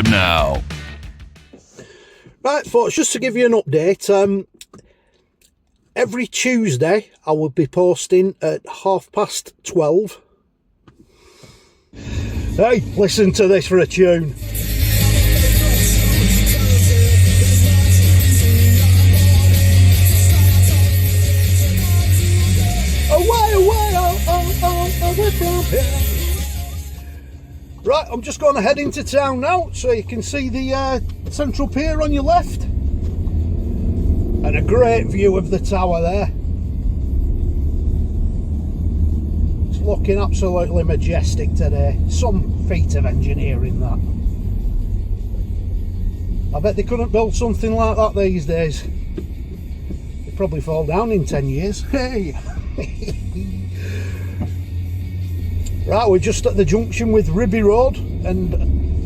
subscribe now. Right, folks, just to give you an update, every Tuesday I will be posting at 12:30. Hey, listen to this for a tune. Away, away, away from here. Right, I'm just going to head into town now, so you can see the Central Pier on your left. And a great view of the tower there. It's looking absolutely majestic today. Some feat of engineering, that. I bet they couldn't build something like that these days. They'd probably fall down in 10 years. Hey! Right, we're just at the junction with Ribby Road and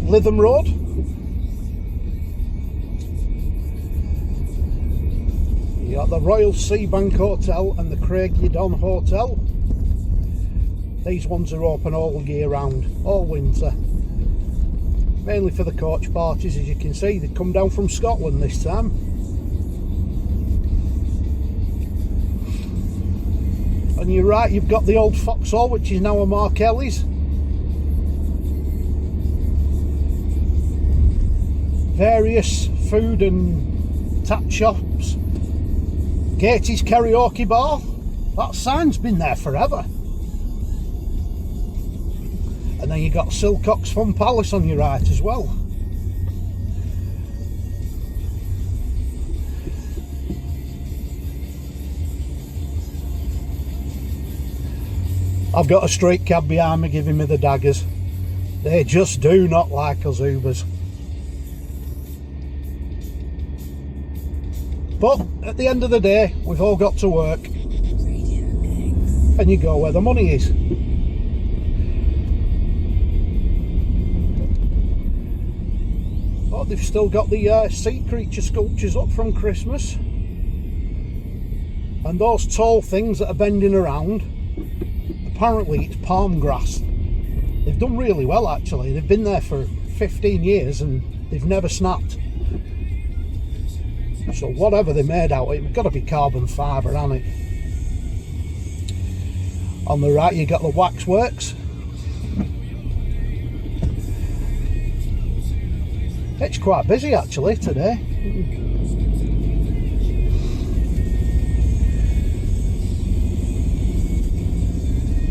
Lytham Road. You got the Royal Seabank Hotel and the Craigyedon Hotel. These ones are open all year round, all winter. Mainly for the coach parties, as you can see. They come down from Scotland this time. And you're right, you've got the old Foxhall, which is now a Mark Ellis. Various food and tap shops. Gatie's Karaoke Bar. That sign's been there forever. And then you got Silcock's Fun Palace on your right as well. I've got a street cab behind me giving me the daggers. They just do not like us Ubers. But at the end of the day, we've all got to work. And you go where the money is. Oh, they've still got the sea creature sculptures up from Christmas. And those tall things that are bending around, apparently it's palm grass. They've done really well, actually. They've been there for 15 years and they've never snapped. So whatever they made out of it, it's got to be carbon fibre, hasn't it? On the right you got the waxworks. It's quite busy actually today.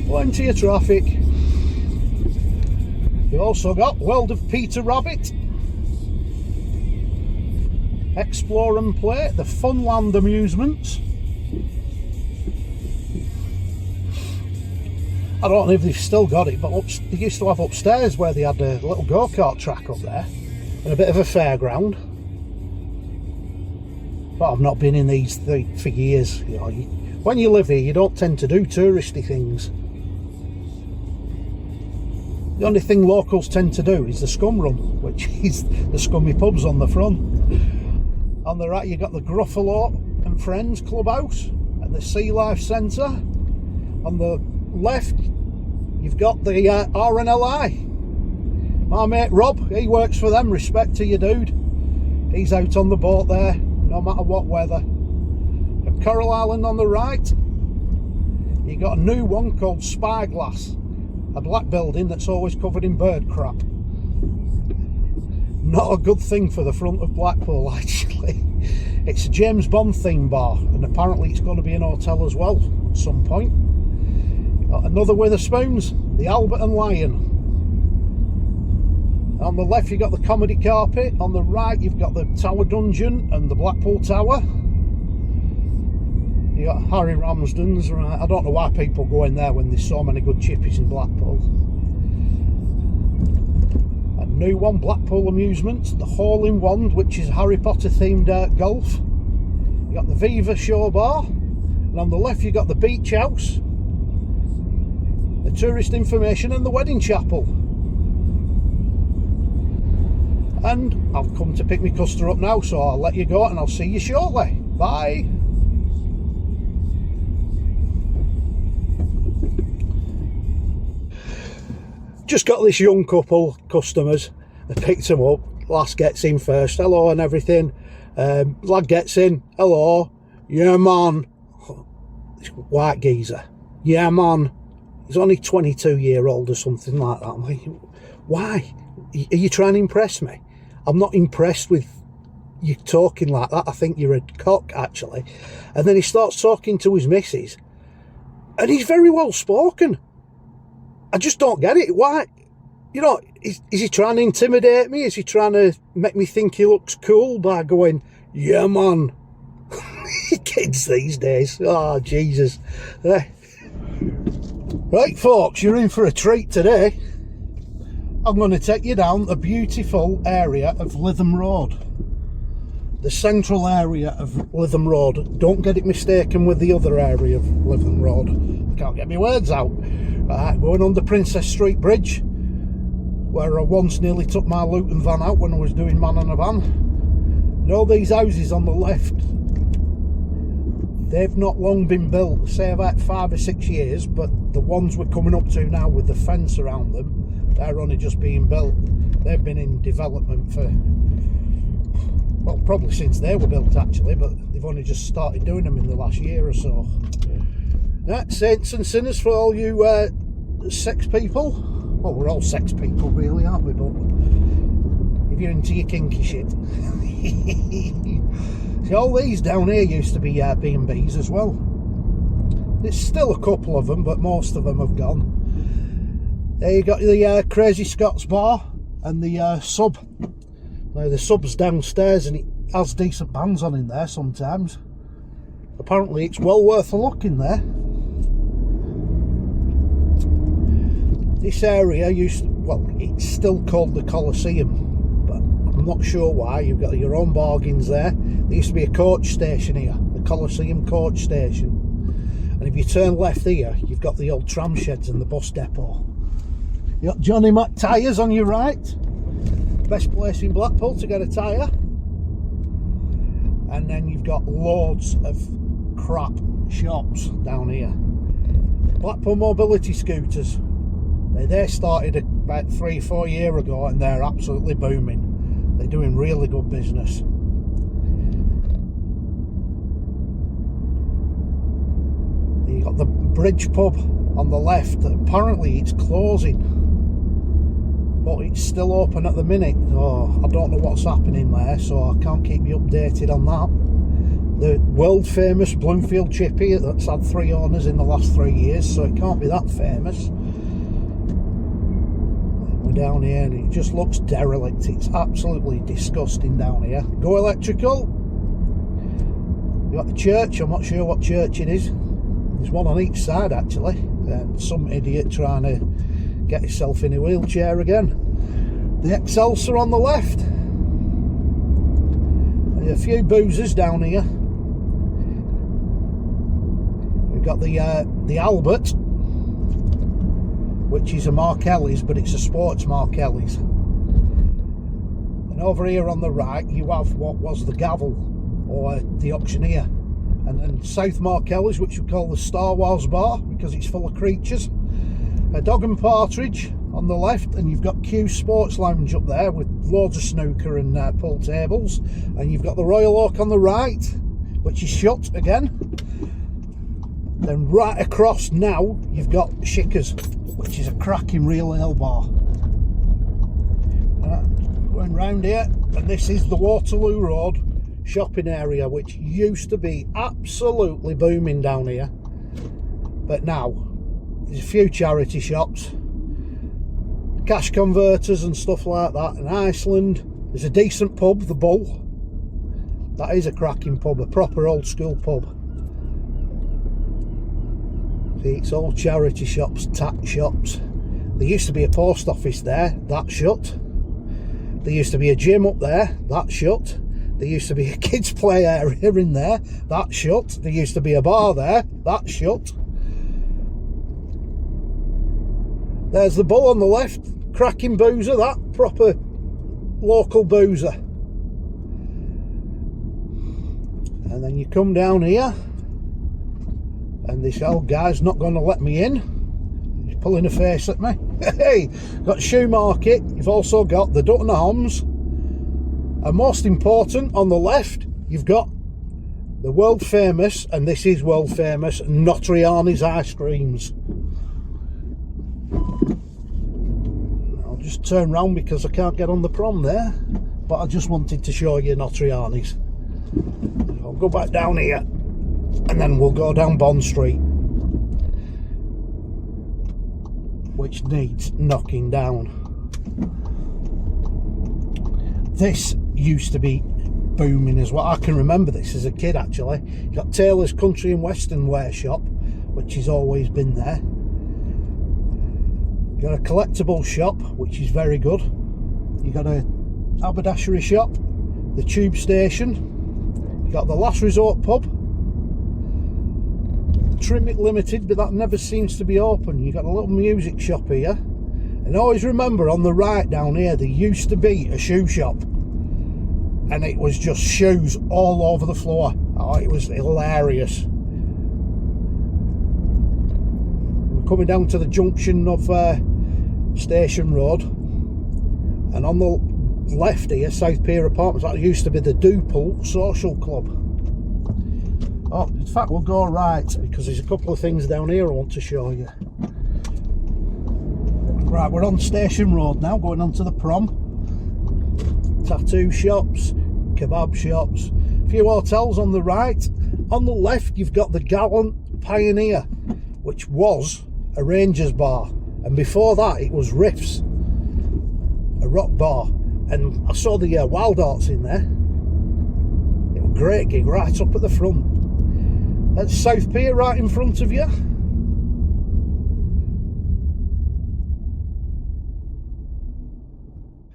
Plenty of traffic. You've also got World of Peter Rabbit, Explore and Play, the Funland Amusements. I don't know if they've still got it, but they used to have upstairs where they had a little go-kart track up there and a bit of a fairground. But I've not been in these for years. You know, when you live here, you don't tend to do touristy things. The only thing locals tend to do is the scum run, which is the scummy pubs on the front. On the right, you've got the Gruffalo and Friends Clubhouse and the Sea Life Centre. On the left, you've got the RNLI. My mate Rob, he works for them. Respect to you, dude. He's out on the boat there, no matter what weather. At Coral Island on the right, you've got a new one called Spyglass. A black building that's always covered in bird crap. Not a good thing for the front of Blackpool, actually. It's a James Bond theme bar, and apparently it's going to be an hotel as well at some point. Got another Witherspoons, the Albert and Lion. On the left you've got the Comedy Carpet, on the right you've got the Tower Dungeon and the Blackpool Tower. You got Harry Ramsden's, right? I don't know why people go in there when there's so many good chippies in Blackpool. A new one, Blackpool Amusements, the Hole in One, which is Harry Potter themed golf. You got the Viva Show Bar, and on the left you got the Beach House, the Tourist Information and the Wedding Chapel. And I've come to pick my customer up now, so I'll let you go and I'll see you shortly. Bye. Just got this young couple customers. I picked them up. lass gets in first, hello and everything. Lad gets in, hello, yeah man. This white geezer, yeah man. He's only 22-year-old or something like that. I'm like, why? Are you trying to impress me? I'm not impressed with you talking like that. I think you're a cock, actually. And then he starts talking to his missus, and he's very well spoken. I just don't get it. Why? You know, is he trying to intimidate me? Is he trying to make me think he looks cool by going, yeah man? Kids these days, oh Jesus. Right folks, you're in for a treat today. I'm going to take you down the beautiful area of Lytham Road. The central area of Lytham Road. Don't get it mistaken with the other area of Lytham Road. I can't get my words out. Right, going under Princess Street Bridge, where I once nearly took my Luton van out when I was doing man on a van. And all these houses on the left, they've not long been built, say about 5 or 6 years, but the ones we're coming up to now with the fence around them, they're only just being built. They've been in development for, well, probably since they were built actually, but they've only just started doing them in the last year or so. Saints and sinners for all you sex people. Well, we're all sex people really, aren't we? But if you're into your kinky shit. See, all these down here used to be B&Bs as well. There's still a couple of them, but most of them have gone. There you got the Crazy Scots bar and the sub. Now the sub's downstairs and it has decent bands on in there sometimes. Apparently it's well worth a look in there. This area well, it's still called the Coliseum, but I'm not sure why. You've got your own bargains there. There used to be a coach station here, the Coliseum coach station. And if you turn left here, you've got the old tram sheds and the bus depot. You got Johnny Mac Tyres on your right. Best place in Blackpool to get a tyre. And then you've got loads of crap shops down here. Blackpool Mobility Scooters. They started about 3 or 4 years ago and they're absolutely booming. They're doing really good business. You got the Bridge pub on the left. Apparently it's closing, but it's still open at the minute. Oh, I don't know what's happening there, so I can't keep you updated on that. The world famous Bloomfield Chippy that's had 3 owners in the last 3 years, so it can't be that famous. We're down here and it just looks derelict. It's absolutely disgusting down here. Go Electrical. You got the church. I'm not sure what church it is. There's one on each side actually. Some idiot trying to get himself in a wheelchair again. The Excelsior on the left. There's a few boozers down here. We've got the Albert, which is a Markelly's, but it's a sports Markelly's. And over here on the right you have what was the Gavel, or the Auctioneer. And then South Markelly's, which we call the Star Wars bar because it's full of creatures. A Dog and Partridge on the left, and you've got Q Sports Lounge up there with loads of snooker and pool tables. And you've got the Royal Oak on the right, which is shut again. Then right across now you've got Shickers, which is a cracking real ale bar. Going round here, and this is the Waterloo Road shopping area, which used to be absolutely booming down here, but now there's a few charity shops, cash converters and stuff like that. In Iceland there's a decent pub, the Bull. That is a cracking pub, a proper old school pub. See, it's all charity shops, tax shops. There used to be a post office there, that's shut. There used to be a gym up there, that's shut. There used to be a kids play area in there, that's shut. There used to be a bar there, that's shut. There's the Bull on the left, cracking boozer, that proper local boozer. And then you come down here, and this old guy's not going to let me in. He's pulling a face at me. Hey, got Shoe Market. You've also got the Dutton Arms, And most important, on the left, you've got the world famous, and this is world famous, Notriani's ice creams. I'll just turn round because I can't get on the prom there, but I just wanted to show you Notriani's. I'll go back down here and then we'll go down Bond Street, which needs knocking down. This used to be booming as well. I can remember this as a kid actually. You got Taylor's Country and Western Wear Shop, which has always been there. You got a collectible shop, which is very good. You got a haberdashery shop, the tube station. You got the Last Resort pub, Trimmick Limited, but that never seems to be open. You got a little music shop here, and always remember on the right down here there used to be a shoe shop, and it was just shoes all over the floor. Oh, it was hilarious. We're coming down to the junction of Station Road, and on the left here, South Pier Apartments, that used to be the Doople Social Club. Oh, in fact, we'll go right because there's a couple of things down here I want to show you. Right, we're on Station Road now, going on to the prom. Tattoo shops, kebab shops, a few hotels on the right. On the left, you've got the Gallant Pioneer, which was a Rangers bar, and before that, it was Riffs, a rock bar. And I saw the Wild Arts in there. It was a great gig right up at the front. That's South Pier right in front of you.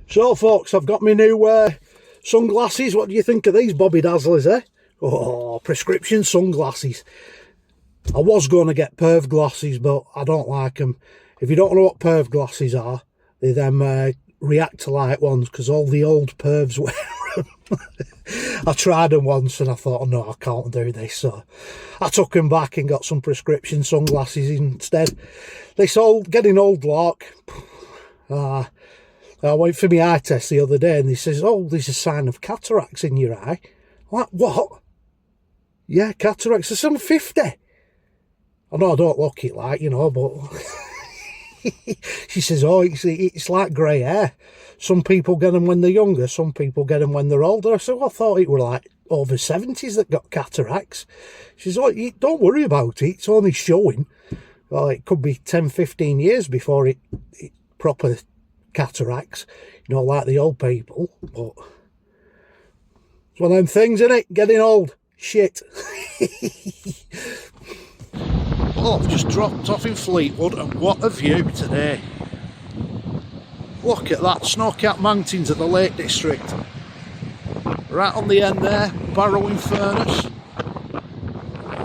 So folks, I've got my new sunglasses. What do you think of these Bobby Dazzlers, eh? Oh, prescription sunglasses. I was going to get perv glasses, but I don't like them. If you don't know what perv glasses are, they're them reactor light ones, because all the old pervs wear them. I tried them once and I thought, oh no, I can't do this, so I took them back and got some prescription sunglasses instead. This old getting old lark. I went for my eye test the other day and they says, oh, there's a sign of cataracts in your eye. I'm like, what? Yeah, cataracts. I said, I'm 50. I know I don't look it like, you know, but she says, oh, it's like grey hair. Some people get them when they're younger, some people get them when they're older. I said, well, I thought it were like over 70s that got cataracts. She says, oh, don't worry about it, it's only showing. Well, it could be 10, 15 years before it proper cataracts, you know, like the old people. But it's one of them things, isn't it? Getting old. Shit. Well, I've just dropped off in Fleetwood, and what a view today. Look at that, snow-capped mountains of the Lake District. Right on the end there, Barrowing Furnace.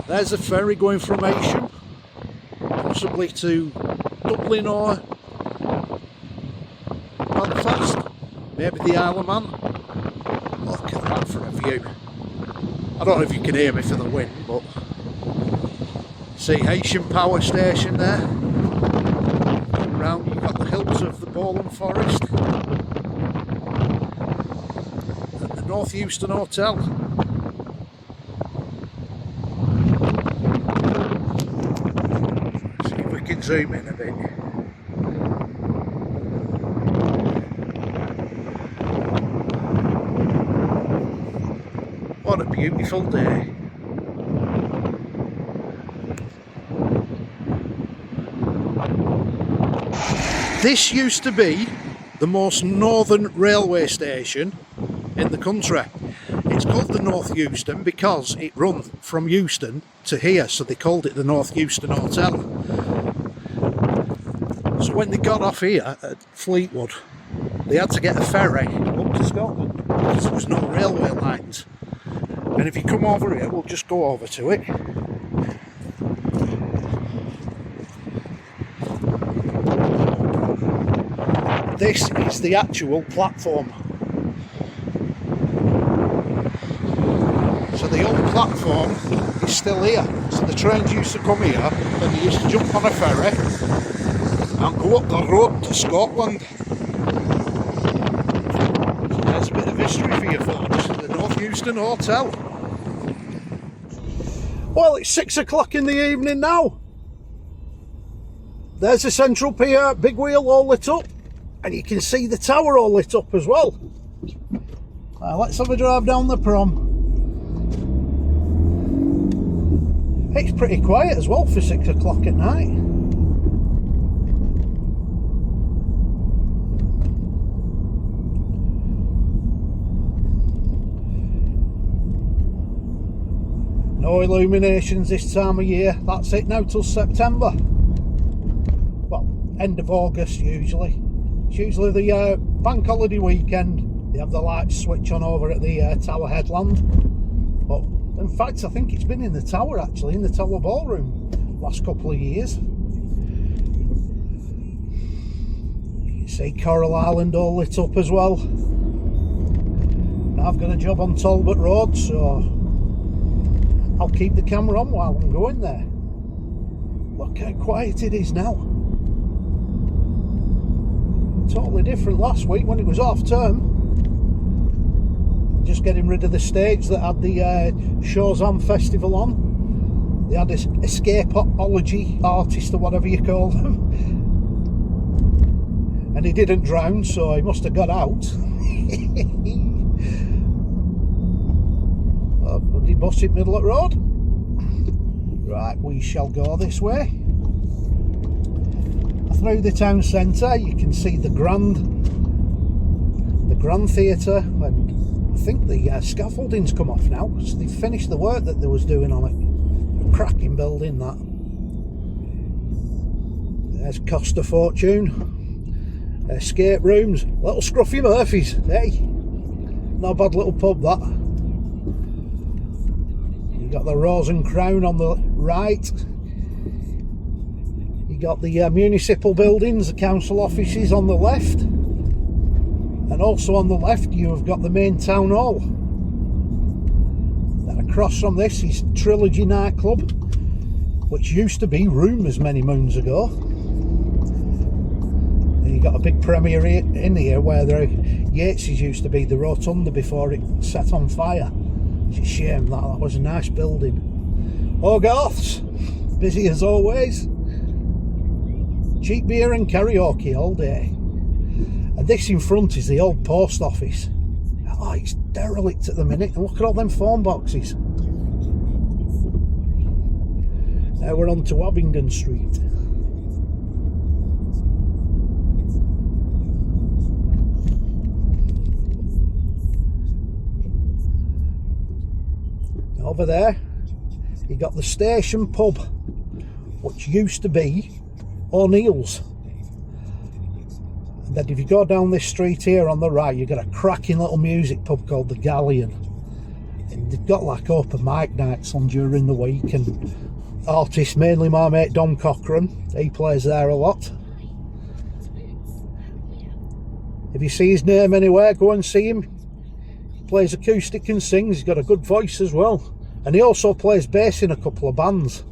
There's a ferry going from Euston, possibly to Dublin or Belfast, maybe the Isle of Man. Look at that for a view. I don't know if you can hear me for the wind, but see Euston Power Station there. Round you've got the hills of the Bowland Forest and the North Euston Hotel. See if we can zoom in a bit. What a beautiful day. This used to be the most northern railway station in the country. It's called the North Euston because it run from Euston to here, so they called it the North Euston Hotel. So when they got off here at Fleetwood, they had to get a ferry up to Scotland because there was no railway lines. And if you come over here, we'll just go over to it. This is the actual platform. So the old platform is still here. So the trains used to come here and they used to jump on a ferry and go up the road to Scotland. there's a bit of history for you folks. The North Euston Hotel. Well, it's 6 o'clock in the evening now. There's the central pier, big wheel all lit up, and you can see the tower all lit up as well. Let's have a drive down the prom. It's pretty quiet as well for 6 o'clock at night. No illuminations this time of year. That's it now till September. Well, end of August usually. It's usually the bank holiday weekend. They have the lights switch on over at the Tower Headland. But in fact, I think it's been in the Tower actually, in the Tower Ballroom, last couple of years. You can see Coral Island all lit up as well. Now I've got a job on Talbot Road, so I'll keep the camera on while I'm going there. Look how quiet it is now. Totally different last week when it was half term. Just getting rid of the stage that had the Shazam Festival on. They had this escapeology artist or whatever you call them. And he didn't drown, so he must have got out. Bloody bus in middle of the road. Right, we shall go this way. Through the town centre you can see the Grand Theatre, and I think the scaffolding's come off now because they've finished the work that they was doing on it. A cracking building that. There's cost a fortune. Escape rooms, little scruffy Murphys, hey, not a bad little pub that. You got the Rose and Crown on the right. You got the municipal buildings, the council offices on the left, and also on the left you have got the main town hall. Then across from this is Trilogy nightclub, which used to be Rumours many moons ago. And you got a big premiere in here where the Yates's used to be, the rotunda, before it set on fire. It's a shame that was a nice building. Hogarth's, busy as always. Cheap beer and karaoke all day. And this in front is the old post office. Oh, it's derelict at the minute. And look at all them phone boxes. Now we're on to Abingdon Street. Over there, you got the Station Pub, which used to be O'Neill's. And then if you go down this street here on the right, you've got a cracking little music pub called the Galleon. And they've got like open mic nights on during the week, and artists, mainly my mate Dom Cochran, he plays there a lot. If you see his name anywhere, go and see him. He plays acoustic and sings, he's got a good voice as well. And he also plays bass in a couple of bands.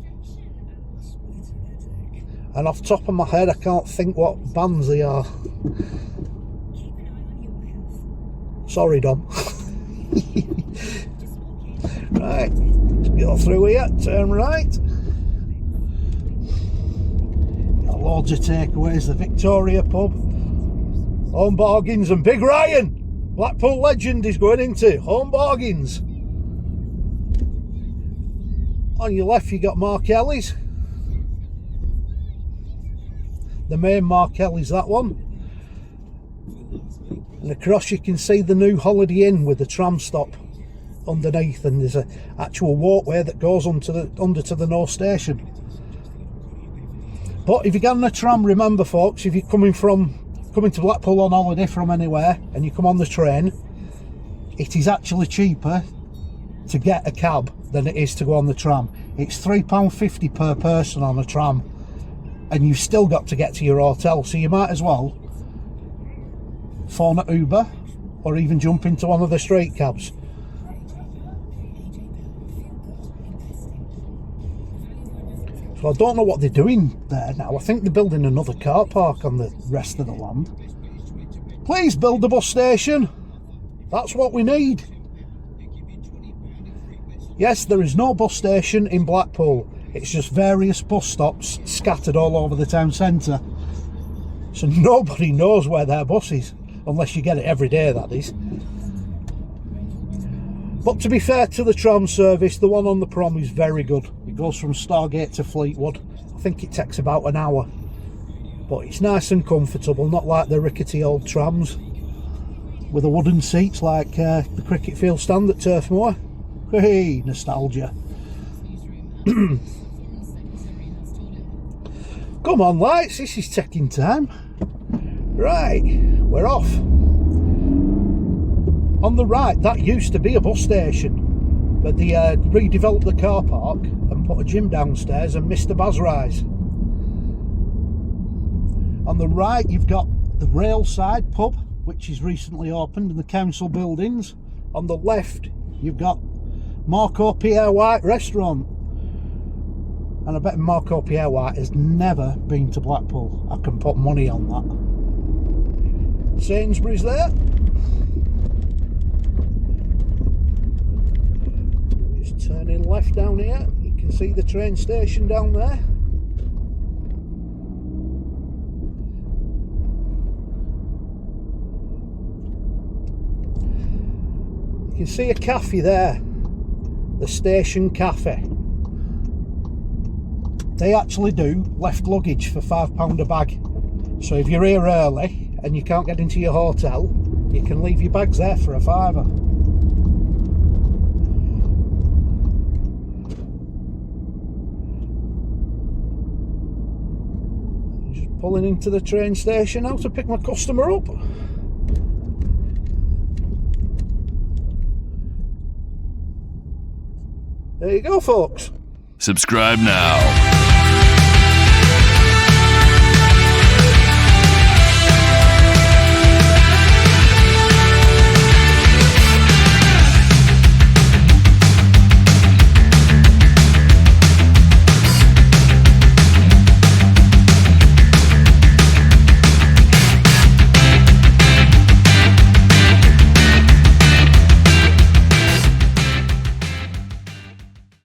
And off the top of my head I can't think what bands they are. Sorry Dom. Right, let's go through here, turn right. Got loads of takeaways, the Victoria pub, Home Bargains, and Big Ryan, Blackpool legend, is going into Home Bargains. On your left you got Mark Ellie's. The main Mark Ellie's, that one. And across you can see the new Holiday Inn with the tram stop underneath, and there's an actual walkway that goes under to the North Station. But if you get on a tram, remember folks, if you're coming to Blackpool on holiday from anywhere and you come on the train, it is actually cheaper to get a cab than it is to go on the tram. It's £3.50 per person on a tram, and you've still got to get to your hotel, so you might as well phone an Uber or even jump into one of the street cabs. So I don't know what they're doing there now. I think they're building another car park on the rest of the land. Please build the bus station. That's what we need. Yes, there is no bus station in Blackpool. It's just various bus stops scattered all over the town centre. So nobody knows where their bus is, unless you get it every day, that is. But to be fair to the tram service, the one on the prom is very good. It goes from Stargate to Fleetwood. I think it takes about an hour. But it's nice and comfortable, not like the rickety old trams with the wooden seats like the cricket field stand at Turf Moor. Hey, nostalgia. Come on, lights, this is taking time. Right, we're off. On the right, that used to be a bus station, but they redeveloped the car park and put a gym downstairs and Mr. Baz Rise. On the right, you've got the Railside pub, which is recently opened in the council buildings. On the left, you've got Marco Pierre White restaurant. And I bet Marco Pierre White has never been to Blackpool. I can put money on that. Sainsbury's there. Just turning left down here. You can see the train station down there. You can see a cafe there. The Station Cafe. They actually do left luggage for £5 a bag. So if you're here early and you can't get into your hotel, you can leave your bags there for a £5. Just pulling into the train station now to pick my customer up. There you go, folks. Subscribe now.